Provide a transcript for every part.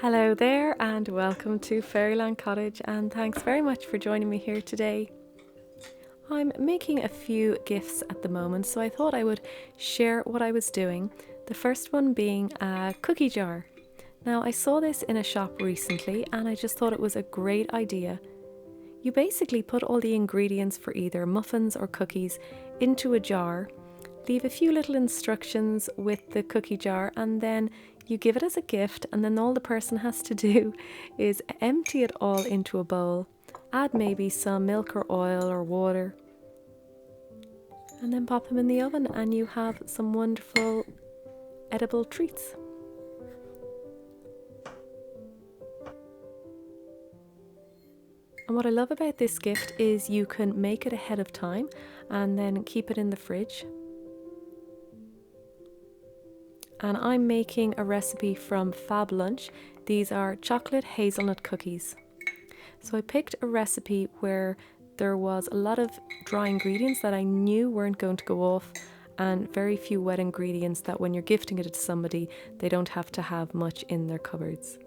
Hello there and welcome to Fairyland Cottage, and thanks very much for joining me here today. I'm making a few gifts at the moment, so I thought I would share what I was doing. The first one being a cookie jar. Now I saw this in a shop recently and I just thought it was a great idea. You basically put all the ingredients for either muffins or cookies into a jar, leave a few little instructions with the cookie jar, and then you give it as a gift, and then all the person has to do is empty it all into a bowl, add maybe some milk or oil or water, and then pop them in the oven and you have some wonderful edible treats. And what I love about this gift is you can make it ahead of time and then keep it in the fridge. And I'm making a recipe from Fab Lunch. These are chocolate hazelnut cookies. So I picked a recipe where there was a lot of dry ingredients that I knew weren't going to go off, and very few wet ingredients that when you're gifting it to somebody, they don't have to have much in their cupboards.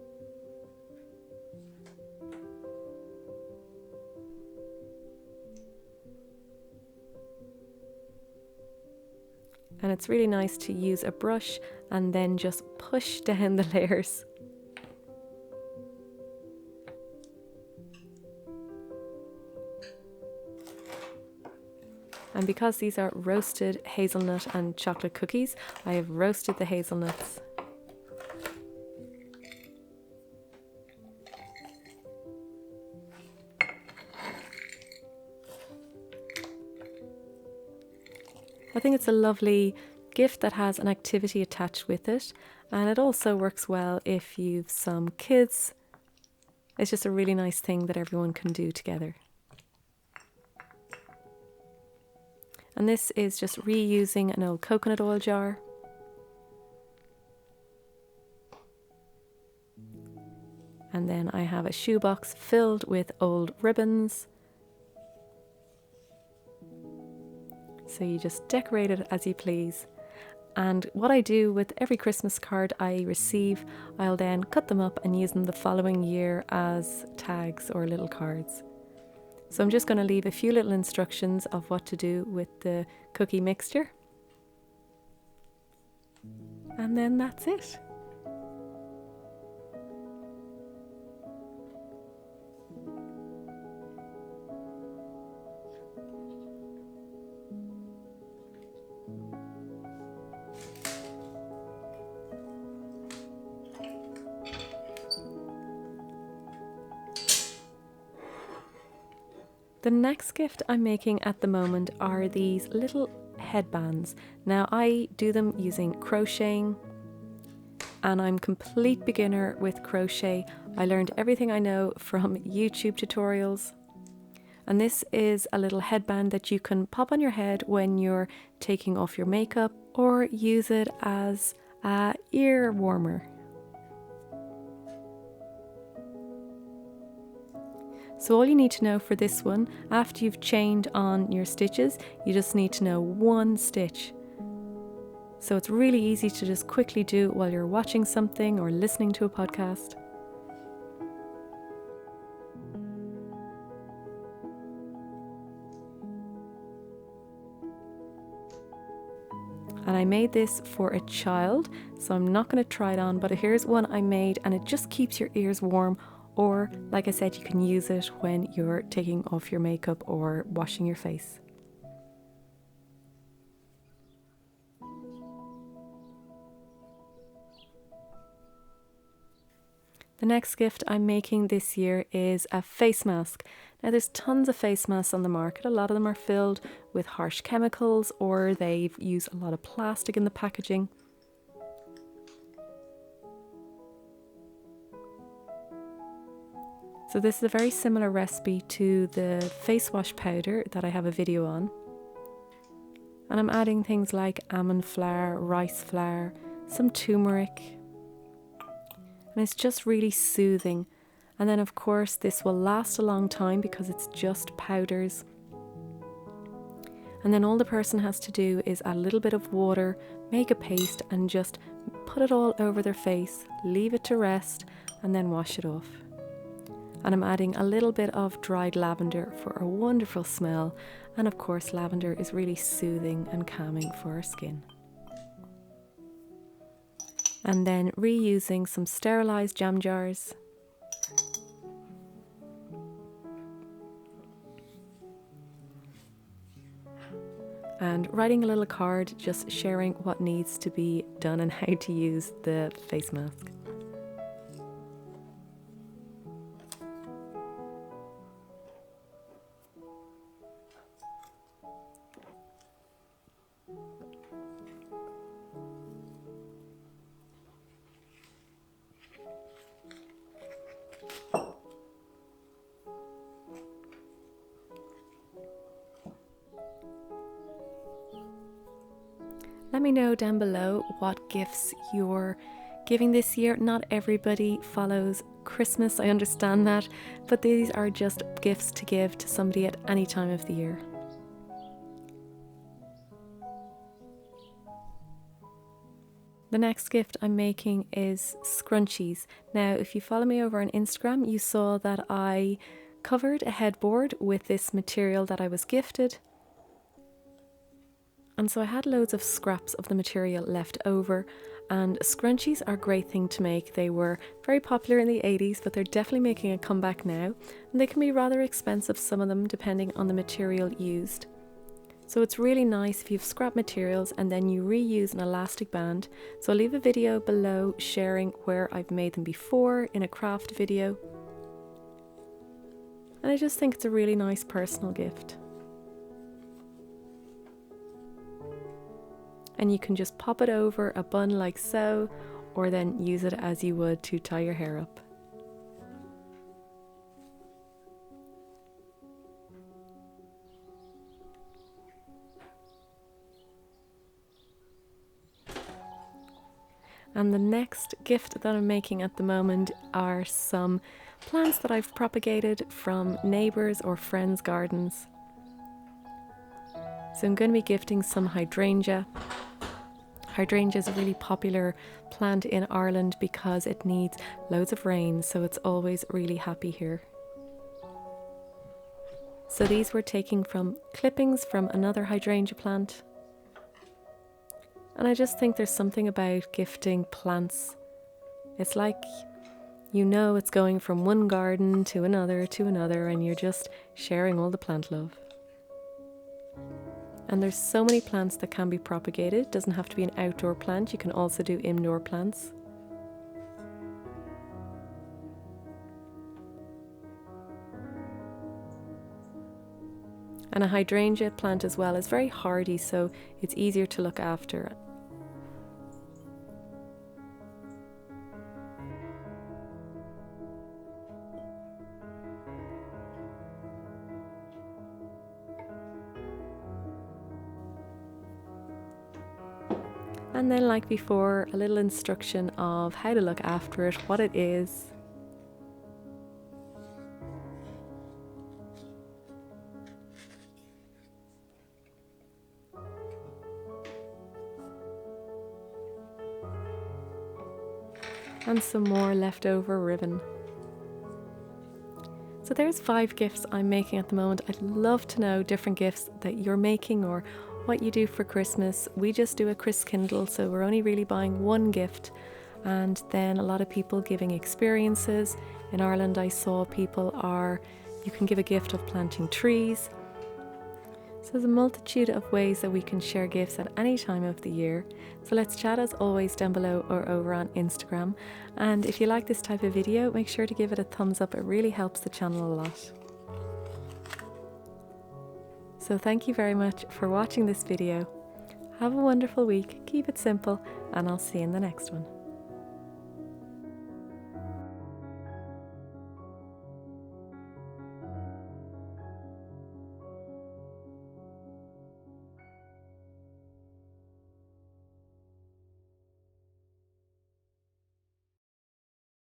And it's really nice to use a brush and then just push down the layers. And because these are roasted hazelnut and chocolate cookies, I have roasted the hazelnuts. I think it's a lovely gift that has an activity attached with it, and it also works well if you've some kids. It's just a really nice thing that everyone can do together. And this is just reusing an old coconut oil jar. And then I have a shoebox filled with old ribbons. So you just decorate it as you please. And what I do with every Christmas card I receive, I'll then cut them up and use them the following year as tags or little cards. So I'm just going to leave a few little instructions of what to do with the cookie mixture. And then that's it. The next gift I'm making at the moment are these little headbands. Now I do them using crocheting, and I'm complete beginner with crochet. I learned everything I know from YouTube tutorials. And this is a little headband that you can pop on your head when you're taking off your makeup, or use it as an ear warmer. So all you need to know for this one, after you've chained on your stitches, you just need to know one stitch. So it's really easy to just quickly do while you're watching something or listening to a podcast. And I made this for a child, so I'm not going to try it on, but here's one I made, and it just keeps your ears warm. Or, like I said, you can use it when you're taking off your makeup or washing your face. The next gift I'm making this year is a face mask. Now there's tons of face masks on the market. A lot of them are filled with harsh chemicals, or they've used a lot of plastic in the packaging. So this is a very similar recipe to the face wash powder that I have a video on. And I'm adding things like almond flour, rice flour, some turmeric. And it's just really soothing. And then of course this will last a long time because it's just powders. And then all the person has to do is add a little bit of water, make a paste, and just put it all over their face, leave it to rest, and then wash it off. And I'm adding a little bit of dried lavender for a wonderful smell, and of course lavender is really soothing and calming for our skin. And then reusing some sterilised jam jars. And writing a little card just sharing what needs to be done and how to use the face mask. Let me know down below what gifts you're giving this year. Not everybody follows Christmas, I understand that, but these are just gifts to give to somebody at any time of the year. The next gift I'm making is scrunchies. Now, if you follow me over on Instagram, you saw that I covered a headboard with this material that I was gifted. And so I had loads of scraps of the material left over, and scrunchies are a great thing to make. They were very popular in the 80s, but they're definitely making a comeback now, and they can be rather expensive, some of them, depending on the material used. So it's really nice if you have scrap materials and then you reuse an elastic band. So I'll leave a video below sharing where I've made them before in a craft video. And I just think it's a really nice personal gift. And you can just pop it over a bun like so, or then use it as you would to tie your hair up. And the next gift that I'm making at the moment are some plants that I've propagated from neighbours or friends' gardens. So I'm going to be gifting some hydrangea. Hydrangea is a really popular plant in Ireland because it needs loads of rain, so it's always really happy here. So these were taken from clippings from another hydrangea plant. And I just think there's something about gifting plants. It's like, you know, it's going from one garden to another, and you're just sharing all the plant love. And there's so many plants that can be propagated. It doesn't have to be an outdoor plant. You can also do indoor plants. And a hydrangea plant as well is very hardy, so it's easier to look after. And then, like before, a little instruction of how to look after it, what it is. And some more leftover ribbon. So there's 5 gifts I'm making at the moment. I'd love to know different gifts that you're making or what you do for Christmas. We just do a Chris Kindle, so we're only really buying one gift, and then a lot of people giving experiences. In Ireland I saw you can give a gift of planting trees. So there's a multitude of ways that we can share gifts at any time of the year. So let's chat as always down below or over on Instagram. And if you like this type of video, make sure to give it a thumbs up. It really helps the channel a lot. So thank you very much for watching this video. Have a wonderful week, keep it simple, and I'll see you in the next one.